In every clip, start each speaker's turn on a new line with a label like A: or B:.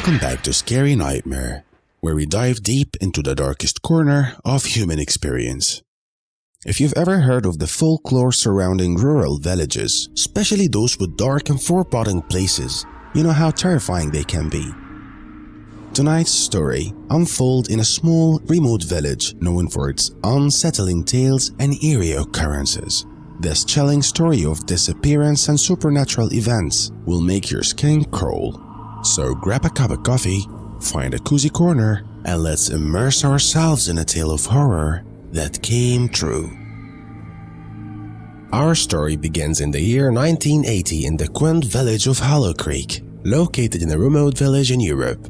A: Welcome back to Scary Nightmare, where we dive deep into the darkest corner of human experience. If you've ever heard of the folklore surrounding rural villages, especially those with dark and foreboding places, you know how terrifying they can be. Tonight's story unfolds in a small, remote village known for its unsettling tales and eerie occurrences. This chilling story of disappearance and supernatural events will make your skin crawl. So grab a cup of coffee, find a cozy corner, and let's immerse ourselves in a tale of horror that came true. Our story begins in the year 1980 in the quaint village of Hollow Creek, located in a remote village in Europe.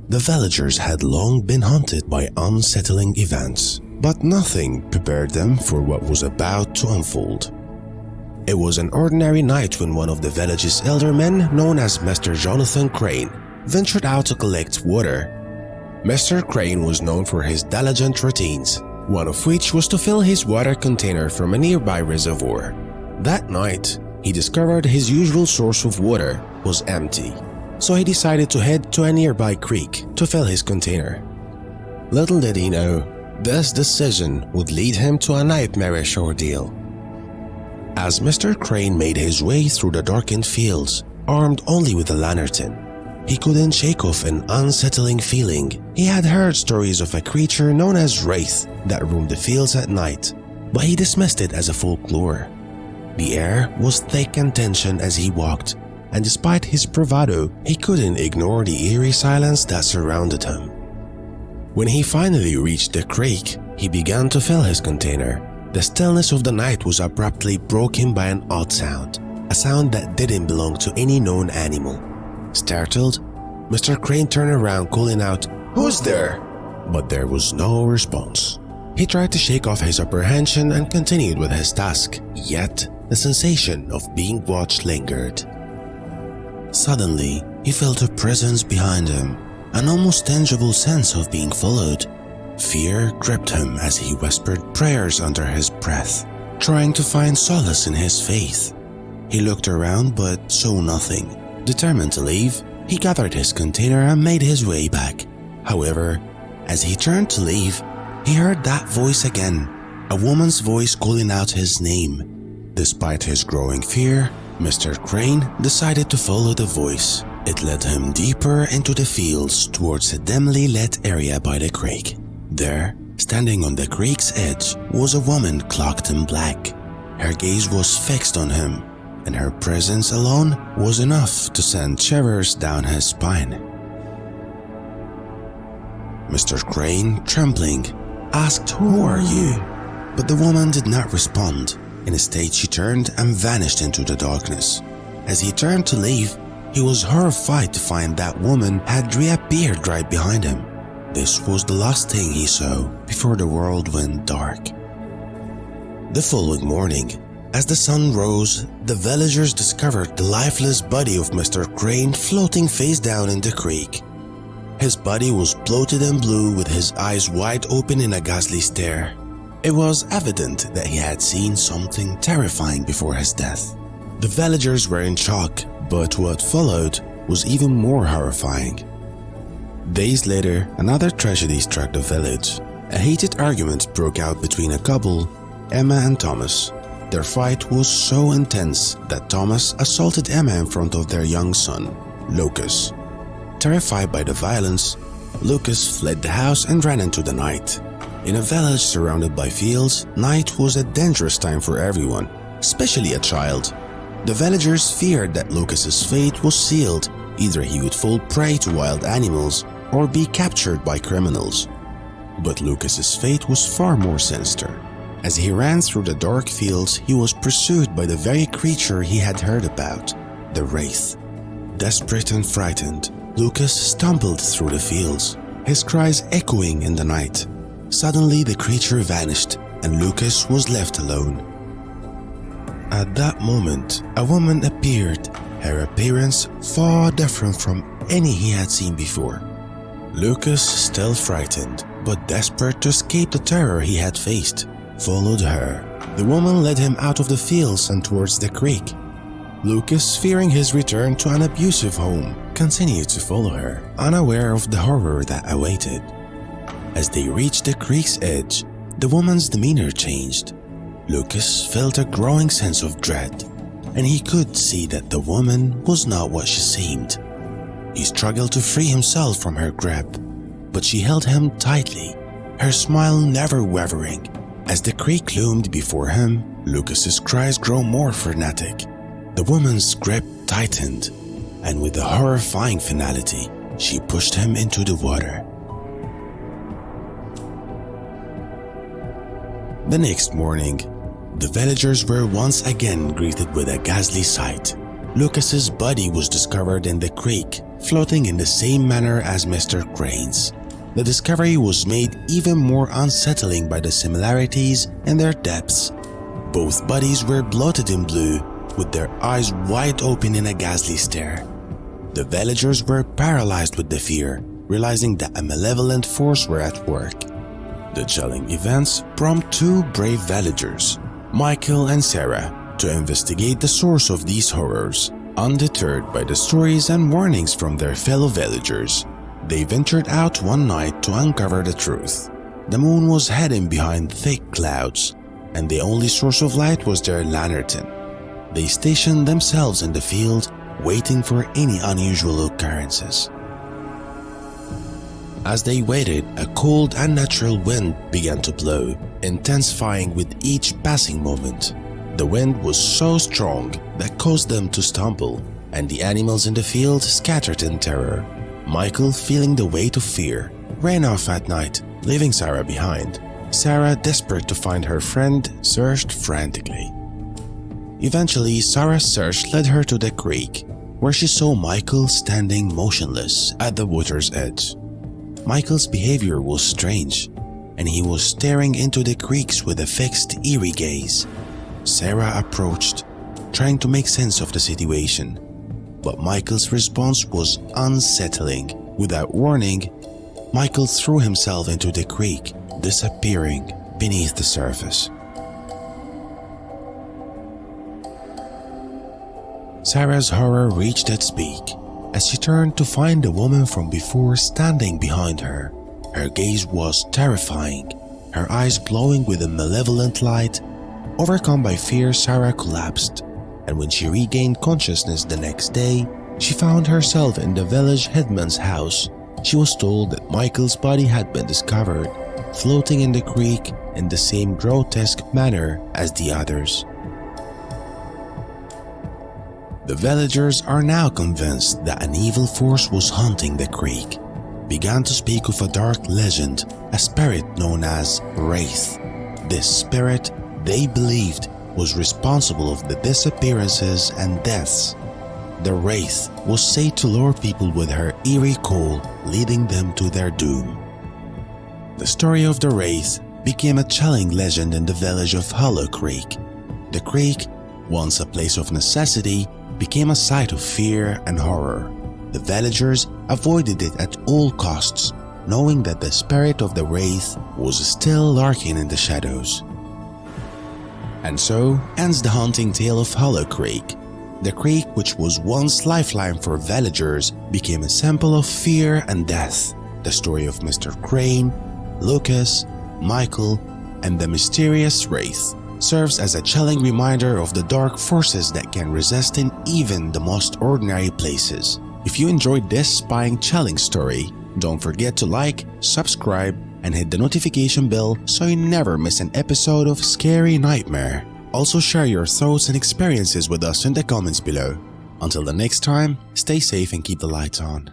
A: The villagers had long been haunted by unsettling events, but nothing prepared them for what was about to unfold. It was an ordinary night when one of the village's elder men, known as Mr. Jonathan Crane, ventured out to collect water. Mr. Crane was known for his diligent routines, one of which was to fill his water container from a nearby reservoir. That night, he discovered his usual source of water was empty, so he decided to head to a nearby creek to fill his container. Little did he know, this decision would lead him to a nightmarish ordeal. As Mr. Crane made his way through the darkened fields, armed only with a lantern, he couldn't shake off an unsettling feeling. He had heard stories of a creature known as Wraith that roamed the fields at night, but he dismissed it as a folklore. The air was thick and tense as he walked, and despite his bravado, he couldn't ignore the eerie silence that surrounded him. When he finally reached the creek, he began to fill his container. The stillness of the night was abruptly broken by an odd sound, a sound that didn't belong to any known animal. Startled, Mr. Crane turned around calling out, "Who's there?" But there was no response. He tried to shake off his apprehension and continued with his task, yet the sensation of being watched lingered. Suddenly, he felt a presence behind him, an almost tangible sense of being followed. Fear gripped him as he whispered prayers under his breath, trying to find solace in his faith. He looked around but saw nothing. Determined to leave, he gathered his container and made his way back. However, as he turned to leave, he heard that voice again, a woman's voice calling out his name. Despite his growing fear, Mr. Crane decided to follow the voice. It led him deeper into the fields towards a dimly lit area by the creek. There, standing on the creek's edge, was a woman cloaked in black. Her gaze was fixed on him, and her presence alone was enough to send shivers down his spine. Mr. Crane, trembling, asked, "Who are you?" But the woman did not respond. Instead, she turned and vanished into the darkness. As he turned to leave, he was horrified to find that woman had reappeared right behind him. This was the last thing he saw before the world went dark. The following morning, as the sun rose, the villagers discovered the lifeless body of Mr. Crane floating face down in the creek. His body was bloated and blue with his eyes wide open in a ghastly stare. It was evident that he had seen something terrifying before his death. The villagers were in shock, but what followed was even more horrifying. Days later, another tragedy struck the village. A heated argument broke out between a couple, Emma and Thomas. Their fight was so intense that Thomas assaulted Emma in front of their young son, Lucas. Terrified by the violence, Lucas fled the house and ran into the night. In a village surrounded by fields, night was a dangerous time for everyone, especially a child. The villagers feared that Lucas's fate was sealed. Either he would fall prey to wild animals or be captured by criminals. But Lucas's fate was far more sinister. As he ran through the dark fields, he was pursued by the very creature he had heard about, the Wraith. Desperate and frightened, Lucas stumbled through the fields, his cries echoing in the night. Suddenly, the creature vanished, and Lucas was left alone. At that moment, a woman appeared, her appearance far different from any he had seen before. Lucas, still frightened, but desperate to escape the terror he had faced, followed her. The woman led him out of the fields and towards the creek. Lucas, fearing his return to an abusive home, continued to follow her, unaware of the horror that awaited. As they reached the creek's edge, the woman's demeanor changed. Lucas felt a growing sense of dread, and he could see that the woman was not what she seemed. He struggled to free himself from her grip, but she held him tightly, her smile never wavering. As the creek loomed before him, Lucas's cries grew more frenetic. The woman's grip tightened, and with a horrifying finality, she pushed him into the water. The next morning, the villagers were once again greeted with a ghastly sight. Lucas's body was discovered in the creek, floating in the same manner as Mr. Crane's. The discovery was made even more unsettling by the similarities in their depths. Both bodies were bloated in blue, with their eyes wide open in a ghastly stare. The villagers were paralyzed with the fear, realizing that a malevolent force were at work. The chilling events prompted two brave villagers, Michael and Sarah, to investigate the source of these horrors. Undeterred by the stories and warnings from their fellow villagers, they ventured out one night to uncover the truth. The moon was hidden behind thick clouds, and the only source of light was their lantern. They stationed themselves in the field, waiting for any unusual occurrences. As they waited, a cold, unnatural wind began to blow, intensifying with each passing moment. The wind was so strong that caused them to stumble, and the animals in the field scattered in terror. Michael, feeling the weight of fear, ran off at night, leaving Sarah behind. Sarah, desperate to find her friend, searched frantically. Eventually, Sarah's search led her to the creek, where she saw Michael standing motionless at the water's edge. Michael's behavior was strange, and he was staring into the creeks with a fixed, eerie gaze. Sarah approached, trying to make sense of the situation, but Michael's response was unsettling. Without warning, Michael threw himself into the creek, disappearing beneath the surface. Sarah's horror reached its peak as she turned to find the woman from before standing behind her. Her gaze was terrifying, her eyes glowing with a malevolent light. Overcome by fear, Sarah collapsed, and when she regained consciousness the next day, she found herself in the village headman's house. She was told that Michael's body had been discovered, floating in the creek in the same grotesque manner as the others. The villagers are now convinced that an evil force was haunting the creek, began to speak of a dark legend, a spirit known as Wraith. This spirit, they believed, was responsible of the disappearances and deaths. The Wraith was said to lure people with her eerie call, leading them to their doom. The story of the Wraith became a chilling legend in the village of Hollow Creek. The creek, once a place of necessity, became a site of fear and horror. The villagers avoided it at all costs, knowing that the spirit of the Wraith was still lurking in the shadows. And so ends the haunting tale of Hollow Creek. The creek, which was once lifeline for villagers, became a symbol of fear and death. The story of Mr. Crane, Lucas, Michael, and the mysterious Wraith serves as a chilling reminder of the dark forces that can resist in even the most ordinary places. If you enjoyed this spine chilling story, don't forget to like, subscribe, and hit the notification bell so you never miss an episode of Scary Nightmare. Also share your thoughts and experiences with us in the comments below. Until the next time, stay safe and keep the lights on.